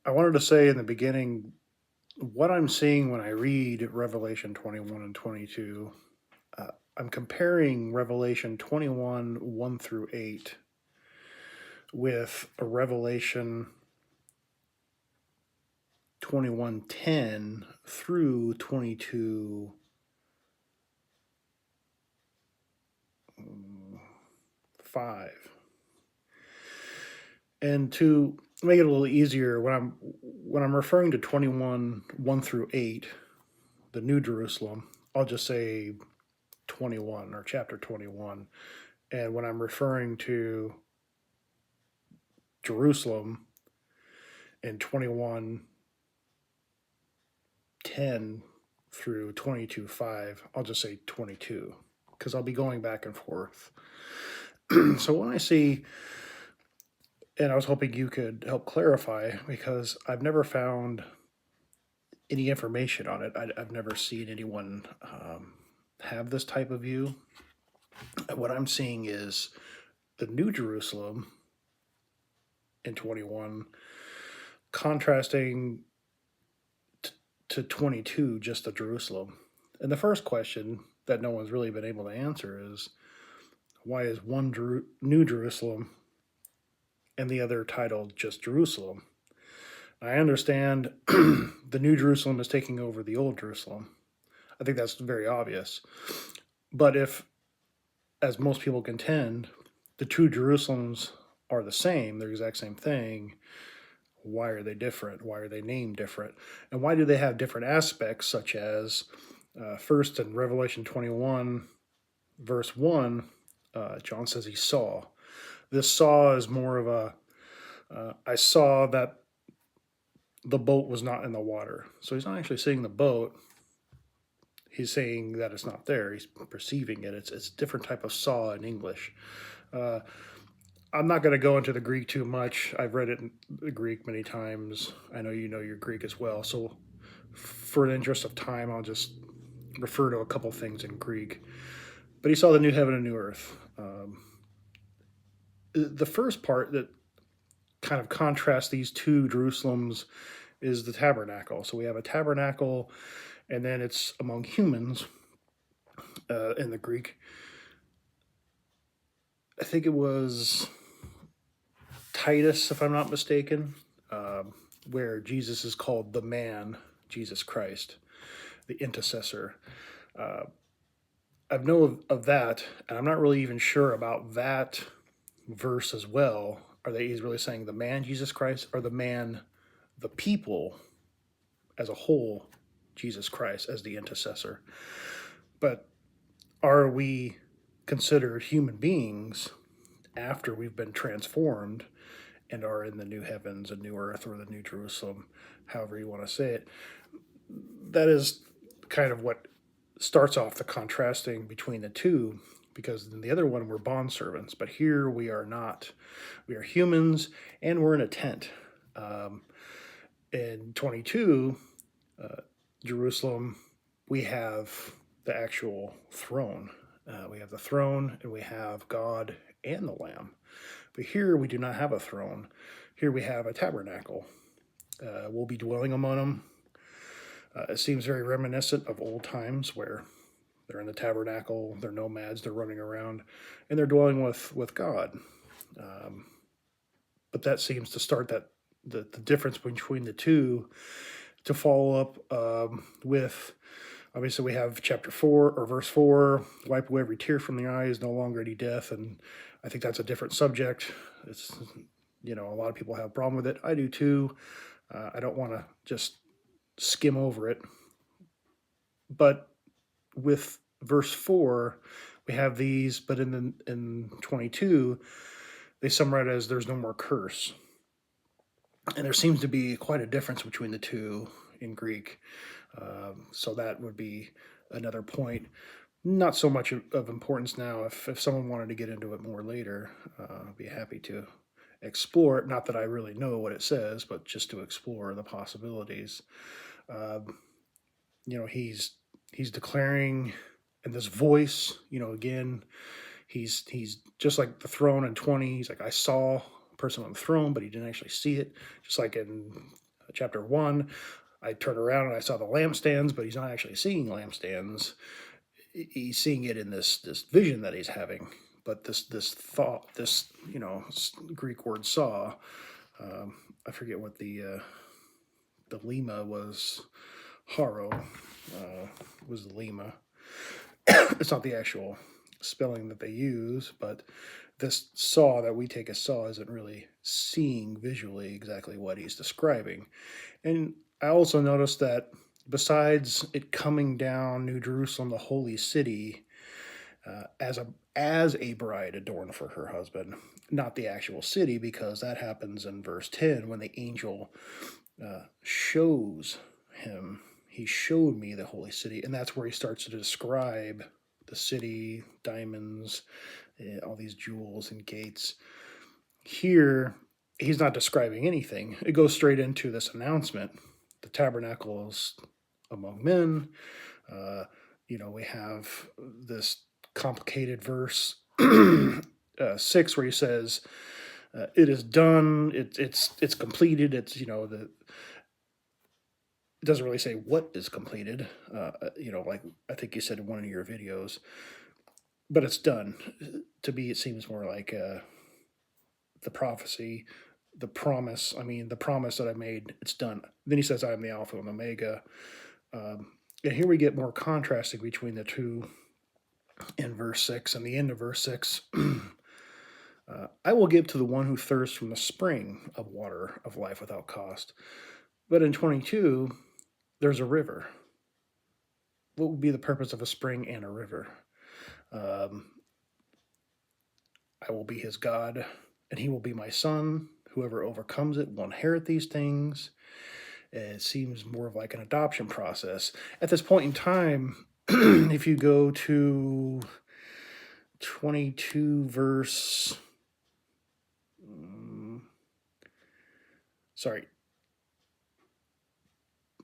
I wanted to say in the beginning what I'm seeing when I read Revelation 21 and 22. Uh, I'm comparing Revelation 21, 1 through 8, with a Revelation 21:10 through 22, 5. And to make it a little easier, when I'm referring to 21, 1 through 8, the New Jerusalem, I'll just say 21 or chapter 21. And when I'm referring to Jerusalem in 21:10 through 22:5, I'll just say 22 because I'll be going back and forth. So when I see, and I was hoping you could help clarify because I've never found any information on it. I've never seen anyone have this type of view. What I'm seeing is the New Jerusalem in 21 contrasting to 22, just the Jerusalem. And the first question that no one's really been able to answer is why is one New Jerusalem and the other titled just Jerusalem? I understand the New Jerusalem is taking over the Old Jerusalem. I think that's very obvious. But if, as most people contend, the two Jerusalems are the same, they're the exact same thing, why are they different? Why are they named different? And why do they have different aspects, such as first in Revelation 21, verse 1, John says he saw. This saw is more of a, I saw that the boat was not in the water. So he's not actually seeing the boat. He's saying that it's not there. He's perceiving it. It's a different type of saw in English. Uh, I'm not going to go into the Greek too much. I've read it in the Greek many times. I know you know your Greek as well. So, for the interest of time, I'll just refer to a couple things in Greek. But he saw the new heaven and new earth. The first part that kind of contrasts these two Jerusalems is the tabernacle. So we have a tabernacle, and then it's among humans in the Greek. I think it was Titus, if I'm not mistaken, where Jesus is called the man, Jesus Christ, the intercessor. Uh, I know of that, and I'm not really even sure about that verse as well. Are they he's really saying the man Jesus Christ or the man, the people as a whole, Jesus Christ as the intercessor? But are we considered human beings after we've been transformed and are in the new heavens and new earth or the new Jerusalem, however you want to say it? That is kind of what starts off the contrasting between the two, because in the other one we're bond servants, but here we are not. We are humans and we're in a tent. In 22, uh, Jerusalem, we have the actual throne. We have the throne and we have God and the Lamb. But here we do not have a throne. Here we have a tabernacle. We'll be dwelling among them. It seems very reminiscent of old times where they're in the tabernacle, they're nomads, they're running around, and they're dwelling with God. Um, but that seems to start that the difference between the two. To follow up with, obviously we have chapter 4 or verse 4, wipe away every tear from the eyes, no longer any death, and I think that's a different subject. It's, a lot of people have a problem with it. I do too. I don't want to just skim over it. But with verse 4, we have these, but in 22, they summarize it as there's no more curse. And there seems to be quite a difference between the two in Greek. So that would be another point. Not so much of importance now. If someone wanted to get into it more later, I'd be happy to explore it. Not that I really know what it says, but just to explore the possibilities. He's declaring, and this voice, again, he's just like the throne in 20. He's like, I saw a person on the throne, but he didn't actually see it. Just like in chapter 1, I turned around and I saw the lampstands, but he's not actually seeing lampstands. He's seeing it in this vision that he's having. But this thought, this Greek word saw, I forget what the lema was. Haro was the lema. It's not the actual spelling that they use, but this saw that we take as saw isn't really seeing visually exactly what he's describing. And I also noticed that besides it coming down, New Jerusalem, the holy city, as a bride adorned for her husband, not the actual city, because that happens in verse 10 when the angel shows him. He showed me the holy city, and that's where he starts to describe the city, diamonds, all these jewels and gates. Here, he's not describing anything. It goes straight into this announcement. The tabernacle is among men. We have this complicated verse 6 where he says, "It is done. It's completed." It's it doesn't really say what is completed. Like I think you said in one of your videos, but it's done. To me, it seems more like the prophecy, the promise. I mean, the promise that I made, it's done. Then he says, "I am the Alpha and Omega." And here we get more contrasting between the two in verse 6 and the end of verse 6. I will give to the one who thirsts from the spring of water of life without cost. But in 22, there's a river. What would be the purpose of a spring and a river? I will be his God, and he will be my son. Whoever overcomes it will inherit these things. It seems more of like an adoption process. At this point in time, if you go to 22 verse...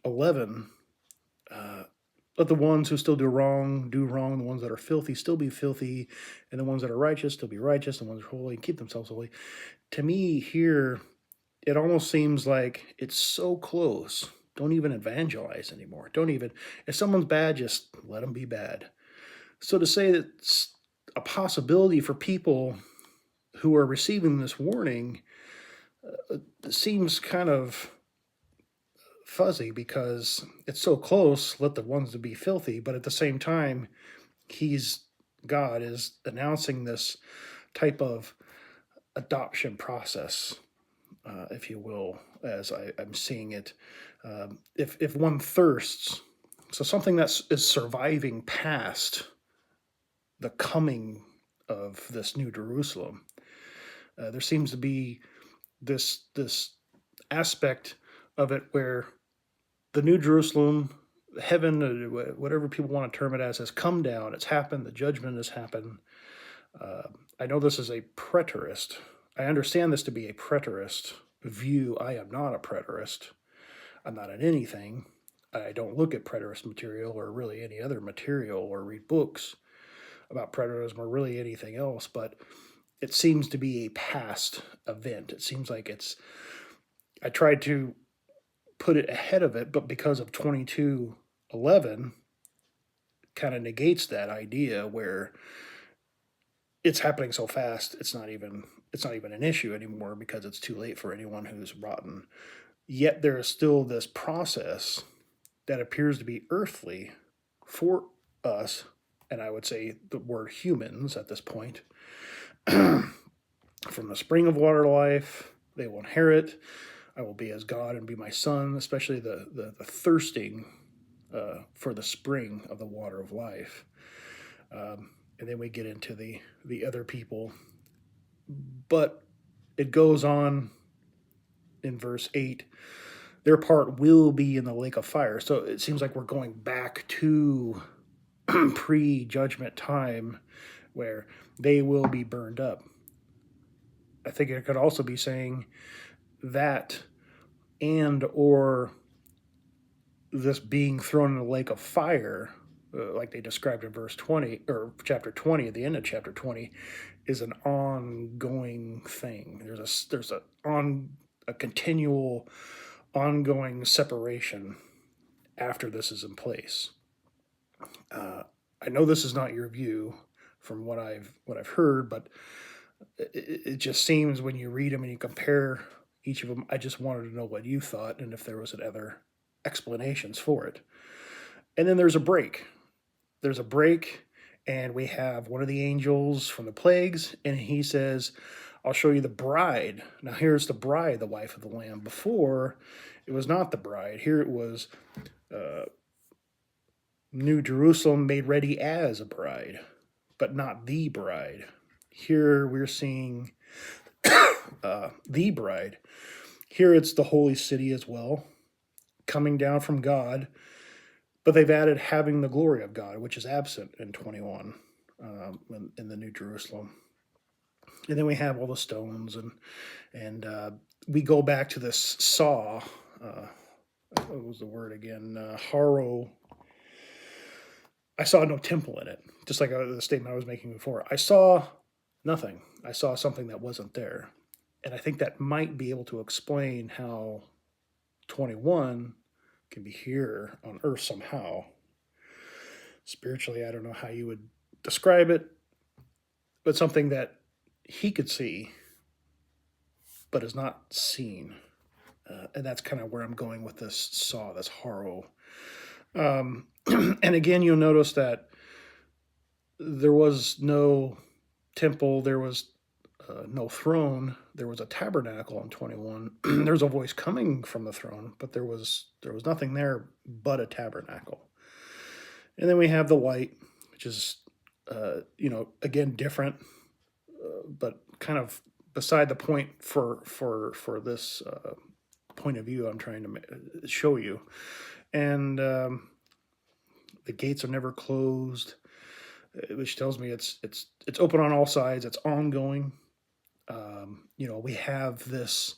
11, let the ones who still do wrong, the ones that are filthy still be filthy, and the ones that are righteous still be righteous, the ones that are holy and keep themselves holy. To me, here, it almost seems like it's so close. Don't even evangelize anymore. If someone's bad, just let them be bad. So to say that it's a possibility for people who are receiving this warning seems kind of fuzzy, because it's so close, let the ones to be filthy, but at the same time, God is announcing this type of adoption process, if you will, as I'm seeing it. If one thirsts, so something that is surviving past the coming of this New Jerusalem, there seems to be this aspect of it where the New Jerusalem, heaven, whatever people want to term it as, has come down. It's happened. The judgment has happened. I know this is a preterist. I understand this to be a preterist view. I am not a preterist. I'm not in anything. I don't look at preterist material or really any other material or read books about preterism or really anything else, but it seems to be a past event. It seems like I tried to put it ahead of it, but because of 22:11 kind of negates that idea, where it's happening so fast it's not even an issue anymore because it's too late for anyone who's rotten. Yet there is still this process that appears to be earthly for us, and I would say the word humans at this point. From the spring of water life, they will inherit. I will be as God and be my son, especially the thirsting for the spring of the water of life. And then we get into the other people. But it goes on in verse 8, their part will be in the lake of fire. So it seems like we're going back to pre-judgment time where they will be burned up. I think it could also be saying that, and or this being thrown in the lake of fire, like they described in verse 20 or chapter 20, at the end of chapter 20, is an ongoing thing. There's a continual ongoing separation after this is in place. I know this is not your view from what I've heard, but it just seems when you read them and you compare each of them, I just wanted to know what you thought and if there was other explanations for it. And then there's a break. There's a break, and we have one of the angels from the plagues, and he says, I'll show you the bride. Now, here's the bride, the wife of the Lamb. Before, it was not the bride. Here it was New Jerusalem made ready as a bride, but not the bride. Here we're seeing the bride. Here it's the holy city as well, coming down from God, but they've added having the glory of God, which is absent in 21 in the New Jerusalem. And then we have all the stones, and we go back to this saw. What was the word again? Haro. I saw no temple in it, just like the statement I was making before. I saw nothing. I saw something that wasn't there. And I think that might be able to explain how 21 can be here on earth somehow. Spiritually, I don't know how you would describe it, but something that he could see, but is not seen. And that's kind of where I'm going with this saw, this Haro. And again, you'll notice that there was no temple, there was no throne, there was a tabernacle in 21. There's a voice coming from the throne, but there was nothing there but a tabernacle. And then we have the light, which is again different, but kind of beside the point for this point of view I'm trying to show you. And the gates are never closed, which tells me it's open on all sides. It's ongoing. We have this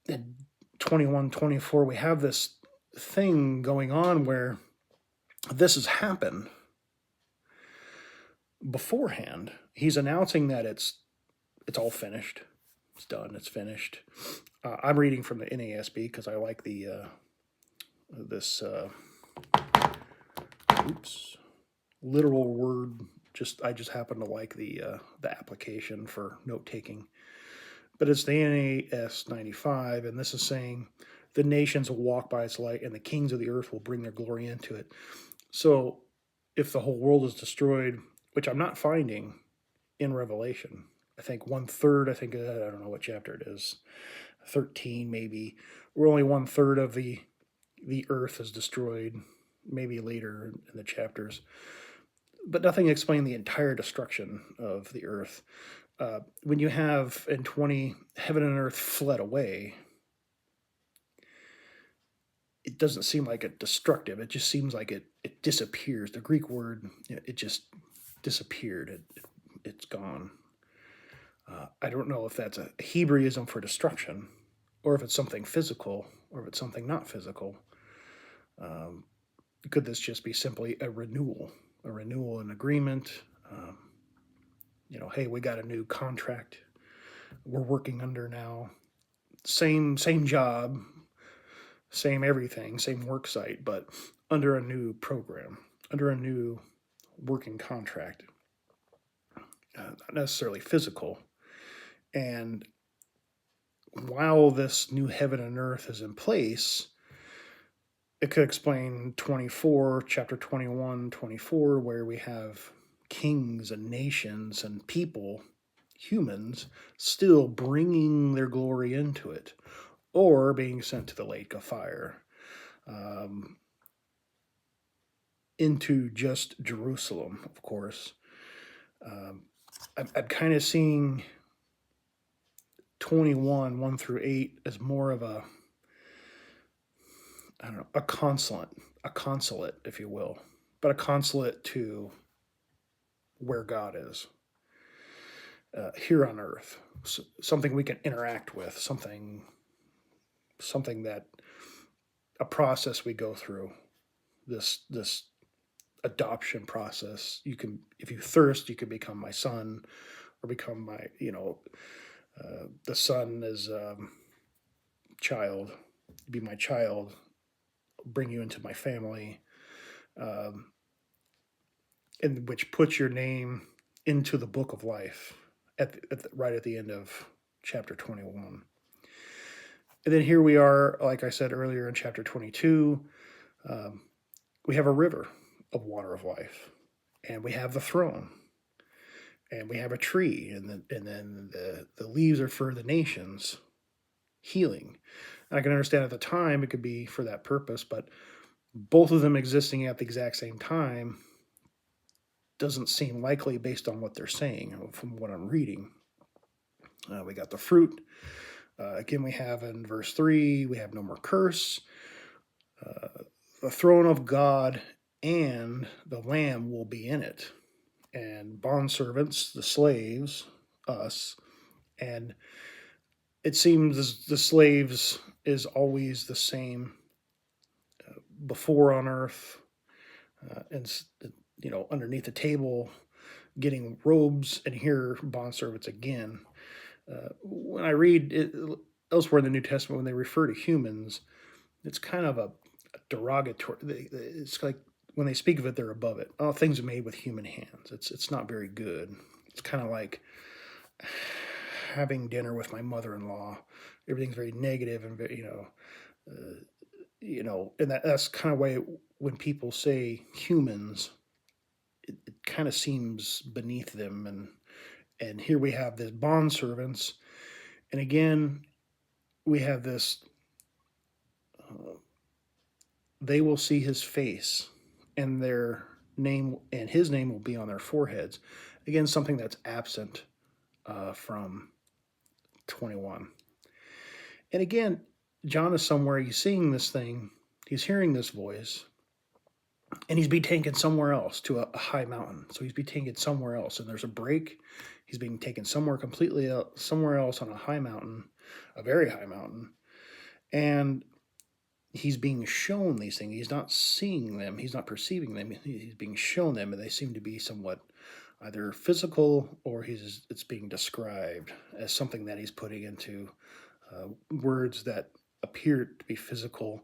in 21, 24. We have this thing going on where this has happened beforehand. He's announcing that it's all finished. It's done. It's finished. I'm reading from the NASB because I like the literal word. I just happen to like the application for note taking. But it's the NAS 95, and this is saying the nations will walk by its light, and the kings of the earth will bring their glory into it. So, if the whole world is destroyed, which I'm not finding in Revelation, I think 1/3. I don't know what chapter it is, 13 maybe. Where only 1/3 of the earth is destroyed. Maybe later in the chapters. But nothing explained the entire destruction of the earth. When you have in 20, heaven and earth fled away, it doesn't seem like it destructive. It just seems like it disappears. The Greek word, it just disappeared. It's gone. I don't know if that's a Hebraism for destruction, or if it's something physical, or if it's something not physical. Could this just be simply a renewal and agreement? Hey, we got a new contract we're working under now. Same job, same everything, same work site, but under a new program, under a new working contract. Not necessarily physical. And while this new heaven and earth is in place, it could explain 24, chapter 21, 24, where we have kings and nations and people, humans, still bringing their glory into it, or being sent to the lake of fire, into just Jerusalem, of course. I'm kind of seeing 21, 1 through 8, as more of a consulate, if you will, but a consulate to where God is here on earth. So, something we can interact with, something that a process we go through. This adoption process. You can, if you thirst, you can become my son, or become my, the son is child. be my child, bring you into my family, and which puts your name into the book of life right at the end of chapter 21. And then here we are, like I said earlier in chapter 22, um, we have a river of water of life, and we have the throne, and we have a tree, and then the leaves are for the nations, healing. And I can understand at the time it could be for that purpose, but both of them existing at the exact same time doesn't seem likely based on what they're saying from what I'm reading. We got the fruit. Again, we have in verse 3, we have no more curse. The throne of God and the Lamb will be in it. And bondservants, the slaves, us. And it seems the slaves is always the same before on earth, and underneath the table getting robes, and here bondservants again. When I read it, elsewhere in the New Testament, when they refer to humans, it's kind of a derogatory. It's like when they speak of it, they're above it. Oh, things are made with human hands. It's not very good. It's kind of like having dinner with my mother-in-law. Everything's very negative and very, and that's kind of why when people say humans, it kind of seems beneath them. And here we have this bond servants, and again we have this. They will see his face, and their name and his name will be on their foreheads. Again, something that's absent from 21. And again, John is somewhere, he's seeing this thing, he's hearing this voice, and he's being taken somewhere else to a high mountain. So he's being taken somewhere else, and there's a break. He's being taken somewhere completely somewhere else on a high mountain, a very high mountain, and he's being shown these things. He's not seeing them. He's not perceiving them. He's being shown them, and they seem to be somewhat either physical or it's being described as something that he's putting into words that appear to be physical.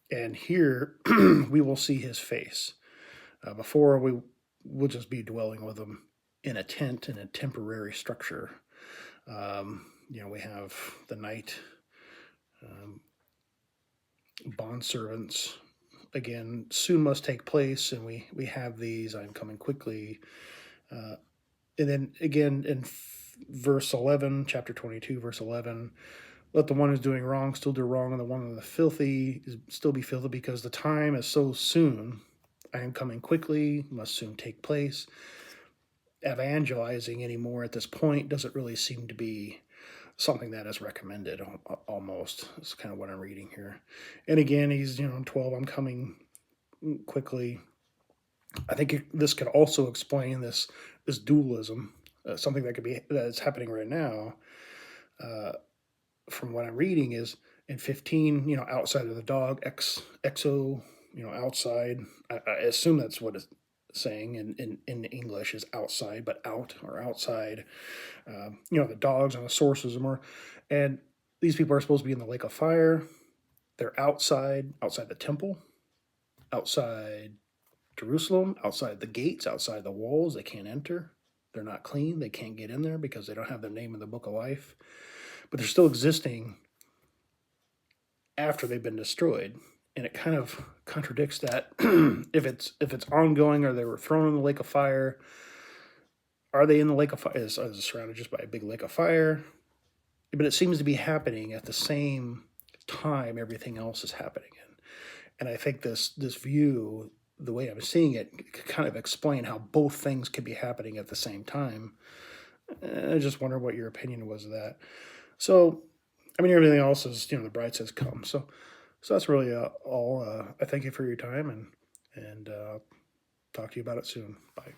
And here we will see his face. Before we will just be dwelling with him in a tent in a temporary structure. We have the night. Bond servants again soon must take place, and we have these. I'm coming quickly, and then again in verse 11, chapter 22, verse 11. Let the one who's doing wrong still do wrong, and the one in the filthy still be filthy, because the time is so soon. I am coming quickly, must soon take place. Evangelizing anymore at this point doesn't really seem to be something that is recommended almost. It's kind of what I'm reading here. And again, he's, 12, I'm coming quickly. I think this could also explain this dualism, something that's happening right now. From what I'm reading is in 15, outside of the dog, exo, outside. I assume that's what it's saying in English is outside, but out or outside. The dogs and the sources are more. And these people are supposed to be in the lake of fire. They're outside the temple, outside Jerusalem, outside the gates, outside the walls. They can't enter. They're not clean. They can't get in there because they don't have their name in the book of life. But they're still existing after they've been destroyed. And it kind of contradicts that. if it's ongoing, or they were thrown in the lake of fire, are they in the lake of fire? Is surrounded just by a big lake of fire? But it seems to be happening at the same time everything else is happening in. And I think this view, the way I'm seeing it, could kind of explain how both things could be happening at the same time. I just wonder what your opinion was of that. So, everything else is, the bride says come. So that's really all. I thank you for your time, and talk to you about it soon. Bye.